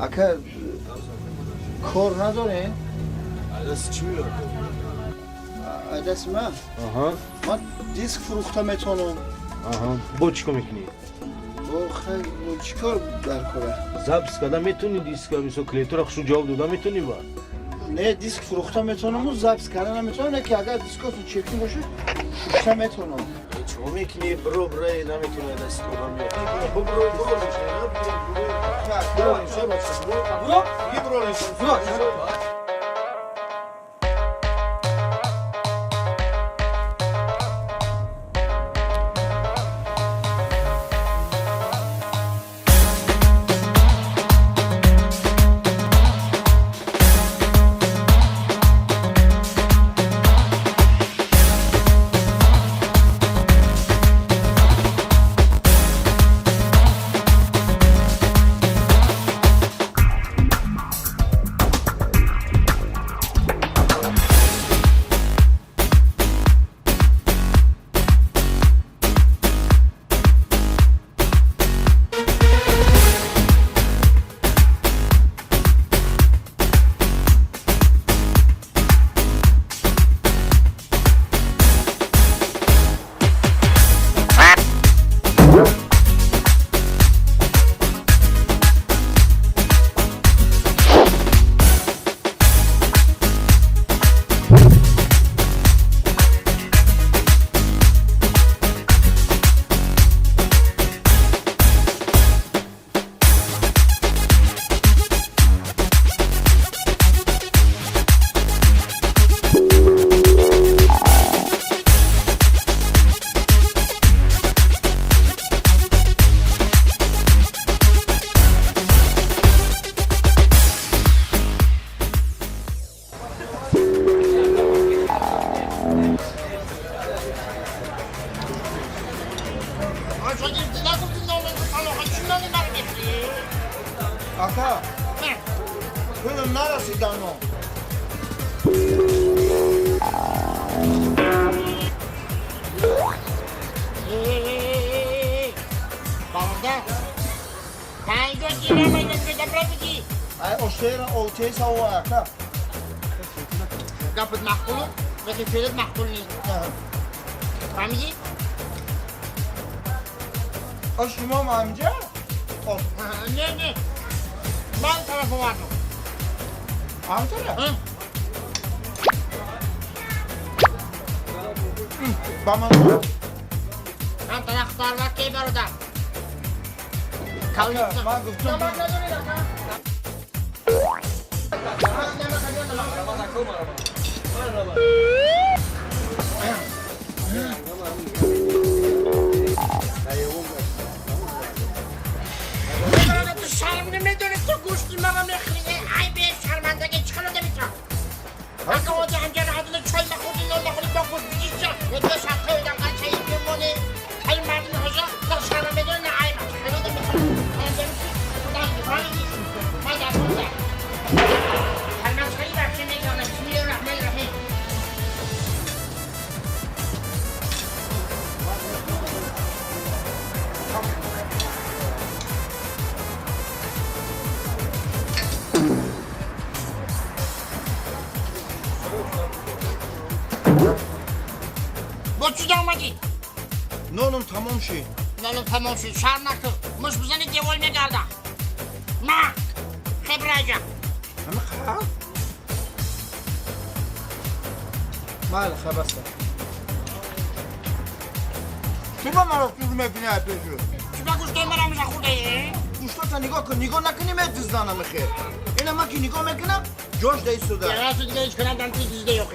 Aka kor نداره؟ عدس چی میاد؟ عدس من؟ من دیسک فروخته میتونم. با چیکار میکنی؟ با خیلی چیکار برکنه؟ زبس کردن میتونی دیسک میسو کلیتور اخشو جواب دادن میتونی با؟ نه دیسک فروخته میتونم و زبس کردن نمیتونم. نه که اگر دیسکاتو چرکی باشه فروخته میتونم. چیکار میکنی؟ برو برای نمیتونی عدس تو هم برو برو Aka, bunun neresinden o? Banda, tango giremeden götürebilir. O şehrin oltaysa o aka. Kapıt makbulu ve kefilet makbul değil. Fahmici? O Şimam amca? O Ne? Ben tarafı var mı? amca ne? Hı? Bana Ben taraftarlar keyif orada. Aka, ben gıftım. Şarmını mı dönüp de kuşturmama mekliğe ay be şarmandaki çıkılı da bitiyor. Hakkı hoca amcanın adını çayla kurdun yolla kurdun dokuz gideceğim. Ne de şarkı öden kaçayı bir bunu. Ay Mardin hoca da şarmı dönüp ayma. Çıkılı da bitiyor. Ben demiştim. Buradan yukarı gitsin. Ben de burada. Harman çayı var şimdi yana. Bismillahirrahmanirrahim. Boçu dalmadı. Nonum tamam şey. Nolun tamam şu şarmakı. Mış bizani devolme kaldı. Ma. Hebraca. Ama ha? Mal خبسته. چرا مرا تو میبینی پیشو؟ Şuna kuş dönmememize kurdayı. گوشتا تا نگاه کن نگاه نکنی میدزدانم خیر اینا من که نگاه میکنم جوش دایی سودا Yarası gide hiç kanaldan tizizde yok.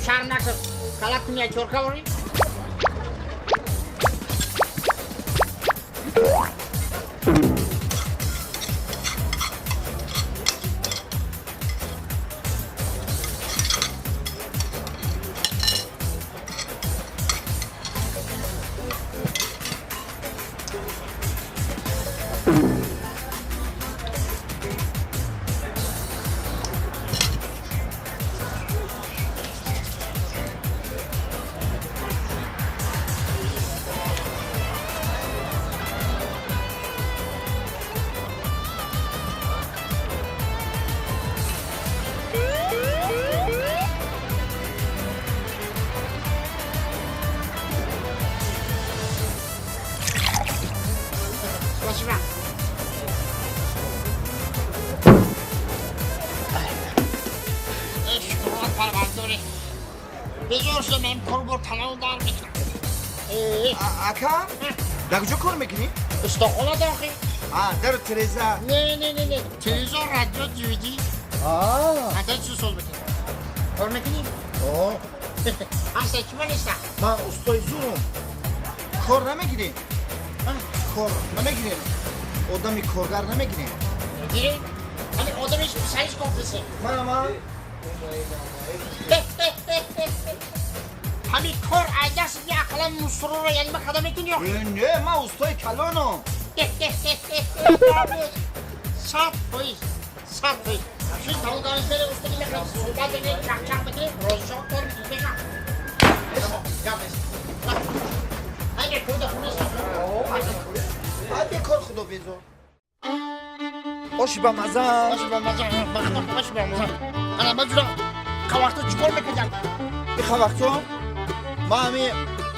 Şarmakı. Kalak kumya çorka vurayım. میکنه بجور شده من کار تمام دار میکنم اکا در کجا کار میکنی؟ استخونه داخل در تریزه نه تلویزیون رادیو دیویدی حتی چی سول بکنی کار میکنی؟ اصلا کیما نیستم من استای زورم کار نمیگیری؟ کار نمیگیری؟ آدمی کارگر نمیگیری؟ میگیری؟ ولی آدمش سریش گفتسه من همین کار عجز بی اقلا مصرور رو یعنی ما خدا میکنی یا نه من استای کلانم صد پویز شوی تاون دانش بره استانی میکنم صحبت بگیری چک بگیری روزشا کار میکنی بگم اگه کود خونه هدی کار خدا بیزار آشی با مزم باشه با مزه باشه با مزه انا مجرا قواقتا چکار میکنم بخوا وقتا من همین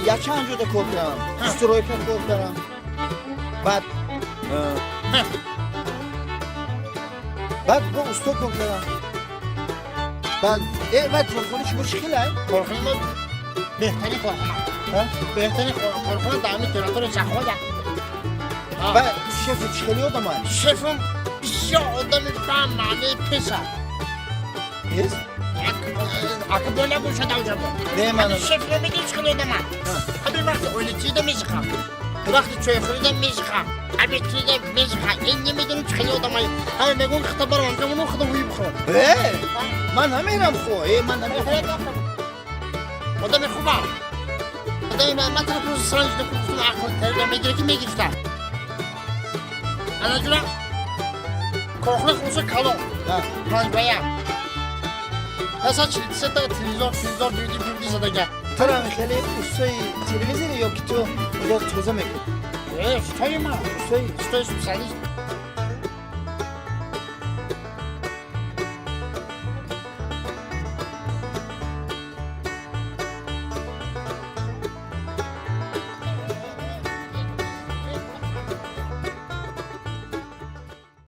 یک چند جوده کار کردم استرویکت کار کردم بعد با استا کار کردم بعد کارخانه چی مشکل هست؟ کارخانه ما بهترین کارخانه دائمی تراتور شخواه بعد شف چخلی آدم هست؟ شفم بسیار آدم فهم معنی پسر هست؟ اگه با نبوشه دوجه با نه من شف رو میگی چخلی آدم هست همین وقتی اولی چیده میزخم وقتی چوی خریده میزخم همین چیده میزخم این نمیدونم چخلی آدم هست همه میگون خطا برام همجا منو خدا هوی بخورم من نمیرم خواه من نمیرم آدم خوبه آدم من طرف روز سرانج دکتون عقل تریده میگیره که میگیرستم انا جونا کارخونه خصوص کلون پنج بایم اصلا سه تا تلویزیون دیویدی زدگه تو رو خیلی استای تلویزیونی یا که تو مجاز توزه میکنی؟ استای من استای سپسیالیست